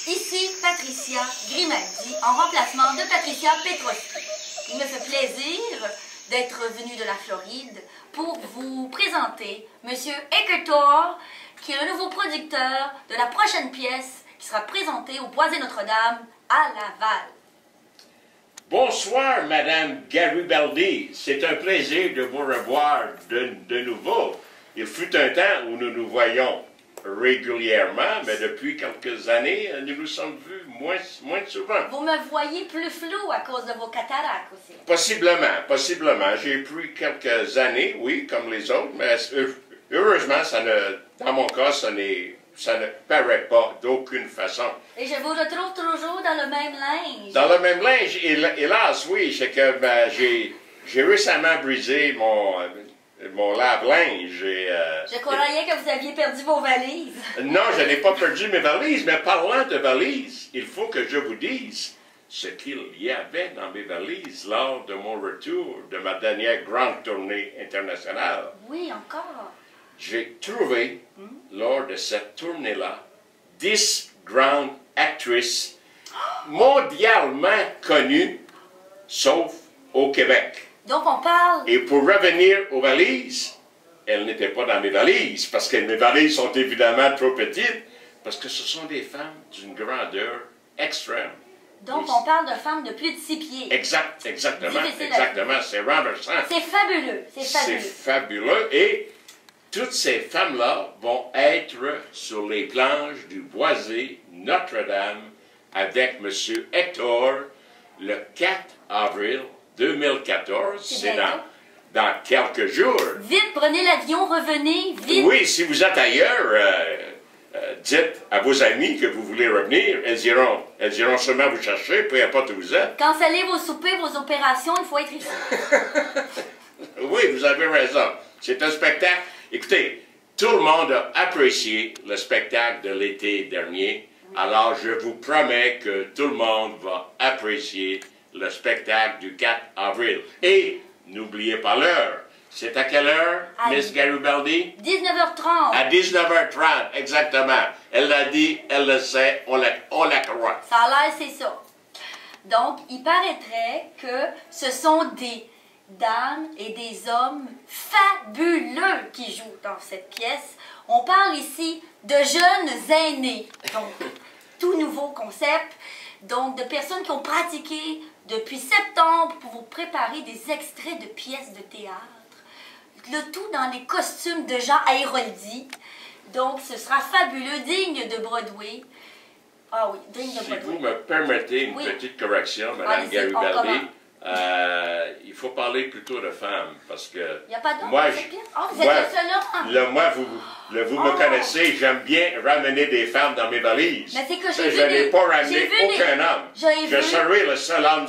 Ici Patricia Grimaldi, en remplacement de Patricia Petroski. Il me fait plaisir d'être venue de la Floride pour vous présenter M. Eckertor, qui est le nouveau producteur de la prochaine pièce qui sera présentée au Boisé Notre-Dame à Laval. Bonsoir, Madame Garibaldi. C'est un plaisir de vous revoir de nouveau. Il fut un temps où nous nous voyions régulièrement, mais depuis quelques années, nous nous sommes vus moins souvent. Vous me voyez plus flou à cause de vos cataractes aussi. Possiblement. J'ai pris quelques années, oui, comme les autres, mais heureusement, dans mon cas, ça ne paraît pas d'aucune façon. Et je vous retrouve toujours dans le même linge. Dans le même linge, hélas, oui, c'est que j'ai récemment brisé mon lave-linge. Je croyais que vous aviez perdu vos valises. Non, je n'ai pas perdu mes valises, mais parlant de valises, il faut que je vous dise ce qu'il y avait dans mes valises lors de mon retour de ma dernière grande tournée internationale. Oui, encore. J'ai trouvé, lors de cette tournée-là, 10 grandes actrices mondialement connues, sauf au Québec. Donc on parle... Et pour revenir aux valises, elles n'étaient pas dans mes valises, parce que mes valises sont évidemment trop petites, parce que ce sont des femmes d'une grandeur extrême. Donc on parle de femmes de plus de 6 pieds. Exactement, c'est renversant. C'est fabuleux, C'est fabuleux, et toutes ces femmes-là vont être sur les planches du Boisé Notre-Dame avec M. Hector le 4 avril 2014. C'est dans quelques jours. Vite, prenez l'avion, revenez, vite. Oui, si vous êtes ailleurs, dites à vos amis que vous voulez revenir. Elles iront sûrement vous chercher, peu importe où vous êtes. Cancellez vos soupers, vos opérations, il faut être ici. Oui, vous avez raison. C'est un spectacle. Écoutez, tout le monde a apprécié le spectacle de l'été dernier. Alors, je vous promets que tout le monde va apprécier le spectacle du 4 avril. Et, n'oubliez pas l'heure. C'est à quelle heure, Miss Garibaldi? 19h30. À 19h30, exactement. Elle l'a dit, elle le sait, on la croit. Ça a l'air, c'est ça. Donc, il paraîtrait que ce sont des dames et des hommes fabuleux qui jouent dans cette pièce. On parle ici de jeunes aînés. Donc, tout nouveau concept. Donc, de personnes qui ont pratiqué depuis septembre pour vous préparer des extraits de pièces de théâtre. Le tout dans les costumes de Jean Héroldi. Donc, ce sera fabuleux, digne de Broadway. Ah oui, digne de Broadway. Si vous me permettez une petite correction, Mme Garibaldi, il faut parler plutôt de femmes, parce que... Il n'y a pas d'homme, moi, vous êtes le seul homme. Moi, vous me connaissez, j'aime bien ramener des femmes dans mes valises. Mais c'est que j'ai vu je n'ai pas ramené aucun homme. Je serai le seul homme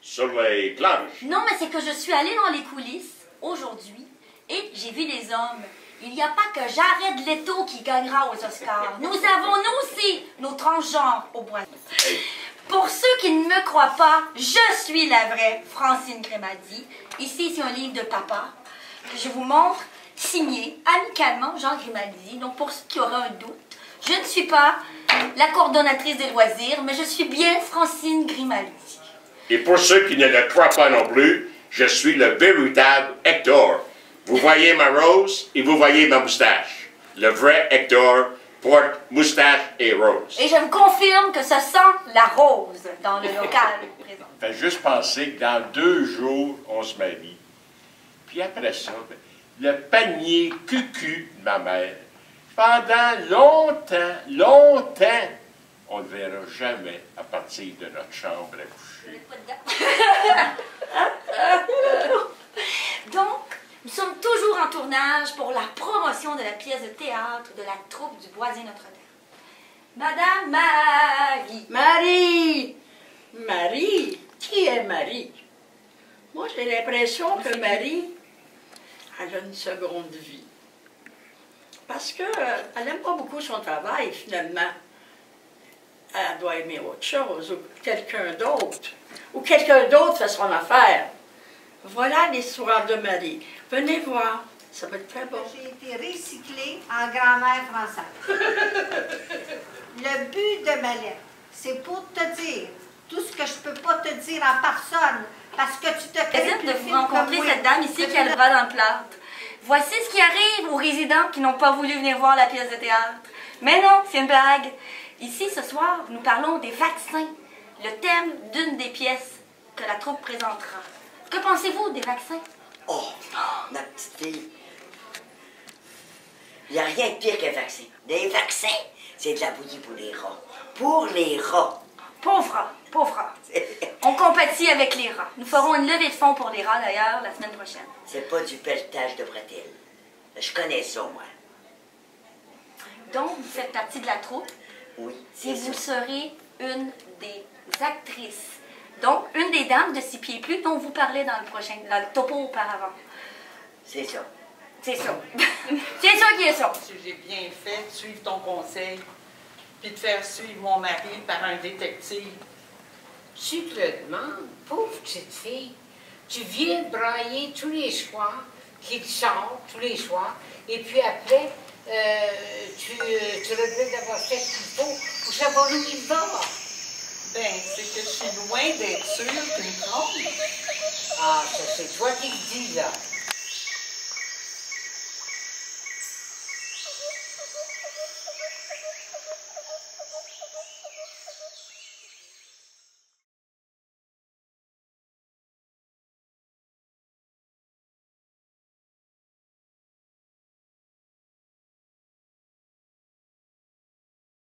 sur les planches. Non, mais c'est que je suis allée dans les coulisses aujourd'hui et j'ai vu des hommes. Il n'y a pas que Jared Leto qui gagnera aux Oscars. Nous avons, nous aussi, nos transgenres au Boisé. Pour ceux qui ne me croient pas, je suis la vraie Francine Grimaldi. Ici, c'est un livre de papa que je vous montre, signé amicalement Jean Grimaldi. Donc, pour ceux qui auraient un doute, je ne suis pas la coordonnatrice des loisirs, mais je suis bien Francine Grimaldi. Et pour ceux qui ne le croient pas non plus, je suis le véritable Hector. Vous voyez ma rose et vous voyez ma moustache. Le vrai Hector porte moustache et rose. Et je me confirme que ça sent la rose dans le local présent. Fait juste penser que dans 2 jours, on se marie. Puis après ça, le panier cucu de ma mère, pendant longtemps, on ne le verra jamais à partir de notre chambre à coucher. Donc, nous sommes toujours en tournage pour la promotion de la pièce de théâtre de la troupe du Boisé Notre-Dame. Madame Marie! Marie? Qui est Marie? Moi, j'ai l'impression que Marie, elle a une seconde vie. Parce qu'elle n'aime pas beaucoup son travail, finalement. Elle doit aimer autre chose, ou quelqu'un d'autre. Ou quelqu'un d'autre fait son affaire. Voilà l'histoire de Marie. Venez voir, ça va être très beau. J'ai été recyclée en grammaire française. le but de ma lettre, c'est pour te dire tout ce que je peux pas te dire en personne, parce que tu te crées Plaisir plus de vous fine comme rencontrer moi. cette dame ici qui a le bras dans le plâtre. Voici ce qui arrive aux résidents qui n'ont pas voulu venir voir la pièce de théâtre. Mais non, c'est une blague. Ici, ce soir, nous parlons des vaccins, le thème d'une des pièces que la troupe présentera. Que pensez-vous des vaccins? Oh, ma petite fille. Il n'y a rien de pire qu'un vaccin. Des vaccins, c'est de la bouillie pour les rats. Pour les rats. Pauvres rats, pauvres rats. On compatit avec les rats. Nous ferons une levée de fonds pour les rats, d'ailleurs, la semaine prochaine. C'est pas du pelletage de bretelles. Je connais ça, moi. Donc, vous faites partie de la troupe Oui, et c'est vous ça. serez une des actrices. Donc, une des dames de 6 pieds plus dont vous parlez dans le topo auparavant. C'est ça. C'est ça. C'est ça qui est ça. J'ai bien fait de suivre ton conseil, puis de faire suivre mon mari par un détective. Tu te le demandes, pauvre petite fille. Tu viens de brailler tous les soirs, qu'il te sort tous les soirs, et puis après, tu regrettes d'avoir fait ce qu'il faut pour savoir où il va. Ben, c'est que je suis loin d'être sûre qu'une trompe. Ah, ça c'est toi qui le dis, là.